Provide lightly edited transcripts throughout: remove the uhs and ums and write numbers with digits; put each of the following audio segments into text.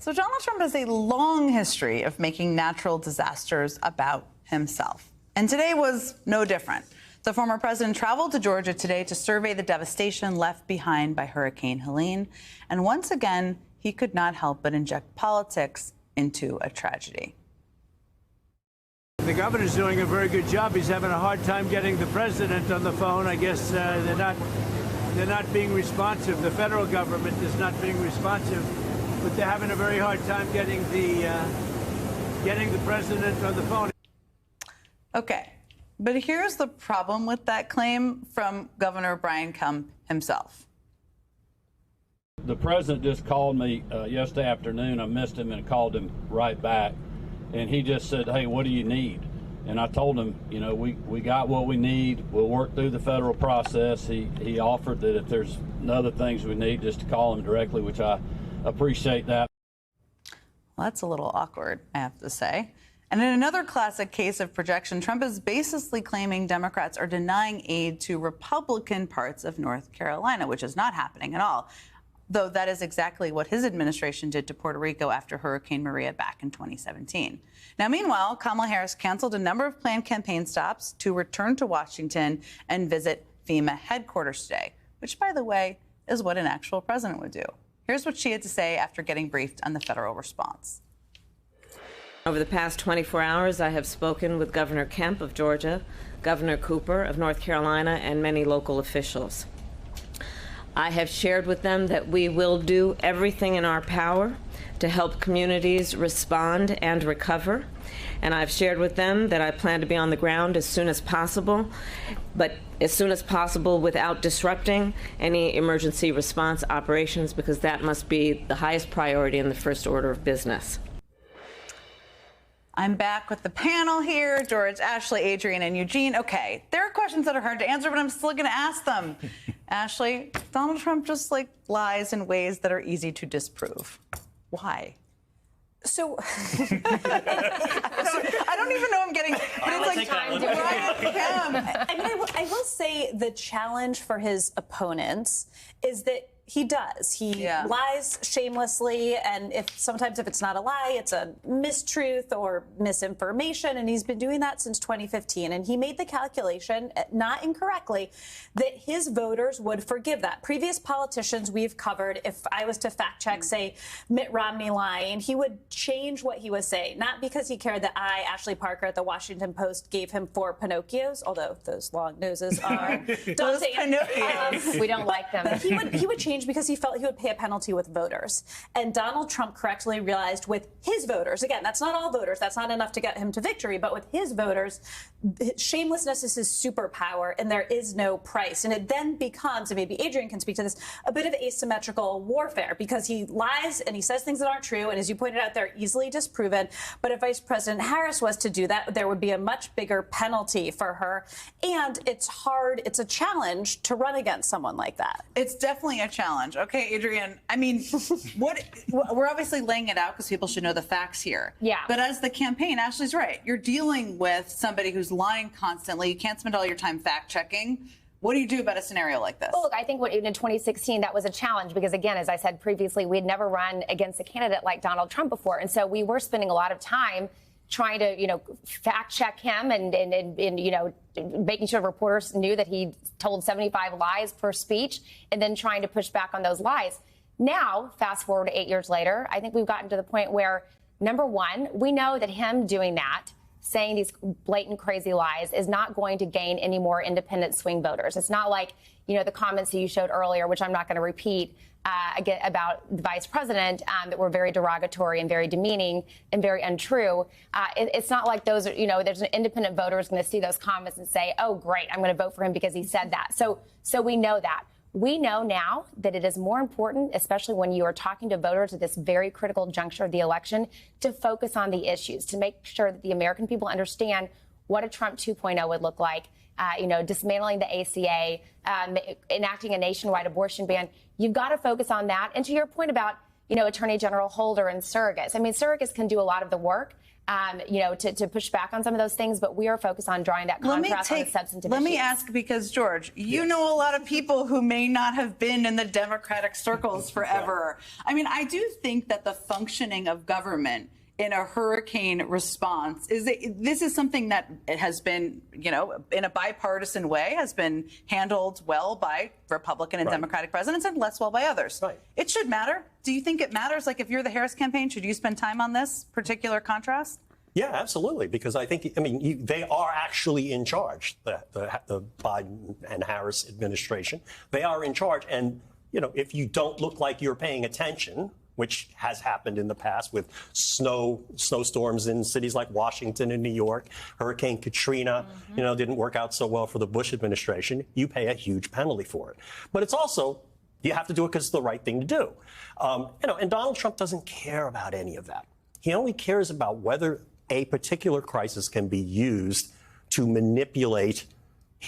So Donald Trump has a long history of making natural disasters about himself. And today was no different. The former president traveled to Georgia today to survey the devastation left behind by Hurricane Helene. And once again, he could not help but inject politics into a tragedy. The governor's doing a very good job. He's having a hard time getting the president on the phone. I guess they're not being responsive. The federal government is not being responsive, but they're having a very hard time getting the president on the phone. Okay, but here's the problem with that claim from Governor Brian Kemp himself. The president just called me yesterday afternoon. I missed him and called him right back. And he just said, hey, what do you need? And I told him, you know, we got what we need. We'll work through the federal process. He offered that if there's other things we need, just to call him directly, which I appreciate that. Well, that's a little awkward, I have to say. And in another classic case of projection, Trump is basically claiming Democrats are denying aid to Republican parts of North Carolina, which is not happening at all, though that is exactly what his administration did to Puerto Rico after Hurricane Maria back in 2017. Now, meanwhile, Kamala Harris canceled a number of planned campaign stops to return to Washington and visit FEMA headquarters today, which, by the way, is what an actual president would do. Here's what she had to say after getting briefed on the federal response. Over the past 24 hours, I have spoken with Governor Kemp of Georgia, Governor Cooper of North Carolina, and many local officials. I have shared with them that we will do everything in our power to help communities respond and recover. And I've shared with them that I plan to be on the ground as soon as possible, but as soon as possible without disrupting any emergency response operations, because that must be the highest priority in the first order of business. I'm back with the panel here, George, Ashley, Adrian, and Eugene. Okay, there are questions that are hard to answer, but I'm still going to ask them. Ashley, Donald Trump just lies in ways that are easy to disprove. Why? So I don't even know I'm getting. But it's I will say the challenge for his opponents is that he does. He lies shamelessly, and sometimes if it's not a lie, it's a mistruth or misinformation, and he's been doing that since 2015. And he made the calculation, not incorrectly, that his voters would forgive that. Previous politicians we've covered, if I was to fact check, say, Mitt Romney lying, he would change what he was saying, not because he cared that I, Ashley Parker at the Washington Post, gave him 4 Pinocchios, although those long noses are daunting. We don't like them. But he would change because he felt he would pay a penalty with voters. And Donald Trump correctly realized with his voters, again, that's not all voters, that's not enough to get him to victory, but with his voters, shamelessness is his superpower, and there is no price. And it then becomes, and maybe Adrian can speak to this, a bit of asymmetrical warfare, because he lies and he says things that aren't true, and as you pointed out, they're easily disproven. But if Vice President Harris was to do that, there would be a much bigger penalty for her. And it's hard, it's a challenge to run against someone like that. It's definitely a challenge. Okay, Adrian, I mean, we're obviously laying it out because people should know the facts here. Yeah. But as the campaign, Ashley's right. You're dealing with somebody who's lying constantly. You can't spend all your time fact-checking. What do you do about a scenario like this? Well, look, I think in 2016, that was a challenge because, again, as I said previously, we had never run against a candidate like Donald Trump before. And so we were spending a lot of time trying to, fact check him and making sure reporters knew that he told 75 lies per speech and then trying to push back on those lies. Now, fast forward to 8 years later, I think we've gotten to the point where, number one, we know that him doing that, saying these blatant, crazy lies, is not going to gain any more independent swing voters. It's not like, the comments that you showed earlier, which I'm not going to repeat, again, about the vice president that were very derogatory and very demeaning and very untrue. It's not like those are, there's an independent voter who's going to see those comments and say, oh, great, I'm going to vote for him because he said that. So we know that. We know now that it is more important, especially when you are talking to voters at this very critical juncture of the election, to focus on the issues, to make sure that the American people understand what a Trump 2.0 would look like, dismantling the ACA, enacting a nationwide abortion ban. You've got to focus on that. And to your point about, Attorney General Holder and surrogates. I mean, surrogates can do a lot of the work. to push back on some of those things. But we are focused on drawing that contrast on the substantive Let me issues. ask, because, George, you know a lot of people who may not have been in the Democratic circles forever. I mean, I do think that the functioning of government in a hurricane response this is something that it has been, in a bipartisan way, has been handled well by Republican and Democratic presidents and less well by others. It should matter. Do you think it matters? Like, if you're the Harris campaign, should you spend time on this particular contrast? Yeah, absolutely. Because I think, they are actually in charge, the Biden and Harris administration. They are in charge. And, if you don't look like you're paying attention, which has happened in the past with snowstorms in cities like Washington and New York. Hurricane Katrina, didn't work out so well for the Bush administration. You pay a huge penalty for it. But it's also, you have to do it because it's the right thing to do. And Donald Trump doesn't care about any of that. He only cares about whether a particular crisis can be used to manipulate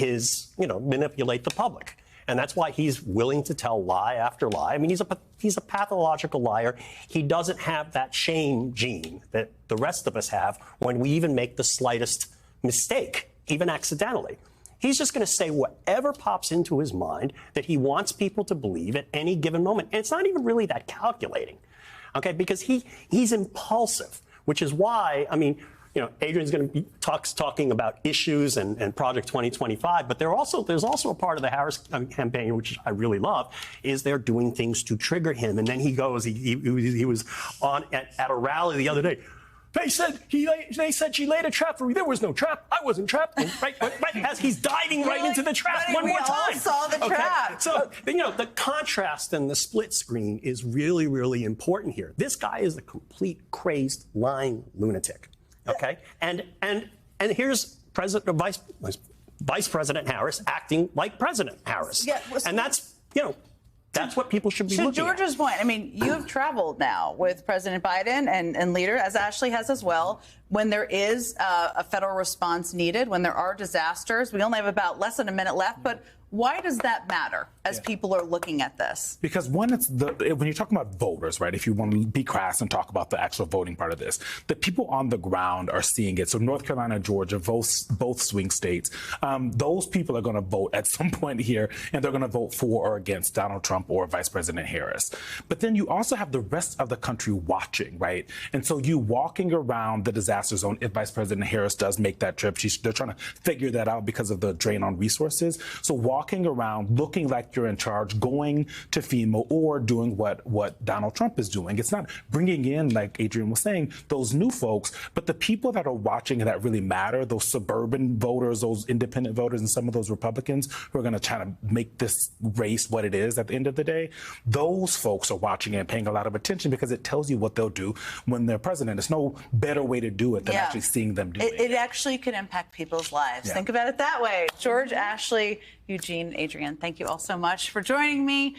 manipulate the public. And that's why he's willing to tell lie after lie. I mean, he's a pathological liar. He doesn't have that shame gene that the rest of us have when we even make the slightest mistake, even accidentally. He's just going to say whatever pops into his mind that he wants people to believe at any given moment. And it's not even really that calculating, okay, because he's impulsive, which is why, Adrian's going to be talking about issues and Project 2025, but there's also a part of the Harris campaign, which I really love, is they're doing things to trigger him. And then he goes, he was on at a rally the other day. They said she laid a trap for me. There was no trap. I wasn't trapped. Right as he's diving right into the trap one more time. We all saw the trap. So, the contrast and the split screen is really, really important here. This guy is a complete crazed, lying lunatic. Okay, and here's Vice President Harris acting like President Harris, and that's what people should be looking at. To George's point, you've traveled now with President Biden and leader, as Ashley has as well. When there is a federal response needed, when there are disasters, we only have about less than a minute left, but why does that matter as people are looking at this? Because when you're talking about voters, right, if you want to be crass and talk about the actual voting part of this, the people on the ground are seeing it. So North Carolina and Georgia, both swing states, those people are going to vote at some point here, and they're going to vote for or against Donald Trump or Vice President Harris. But then you also have the rest of the country watching, right? And so you walking around the disaster zone, if Vice President Harris does make that trip, they're trying to figure that out because of the drain on resources. So walking around looking like you're in charge, going to FEMA or doing what Donald Trump is doing. It's not bringing in, like Adrian was saying, those new folks, but the people that are watching that really matter, those suburban voters, those independent voters, and some of those Republicans who are going to try to make this race what it is at the end of the day, those folks are watching and paying a lot of attention because it tells you what they'll do when they're president. There's no better way to do it than actually seeing them do it. It actually can impact people's lives. Think about it that way. George, Ashley, Eugene, Adrian, thank you all so much for joining me.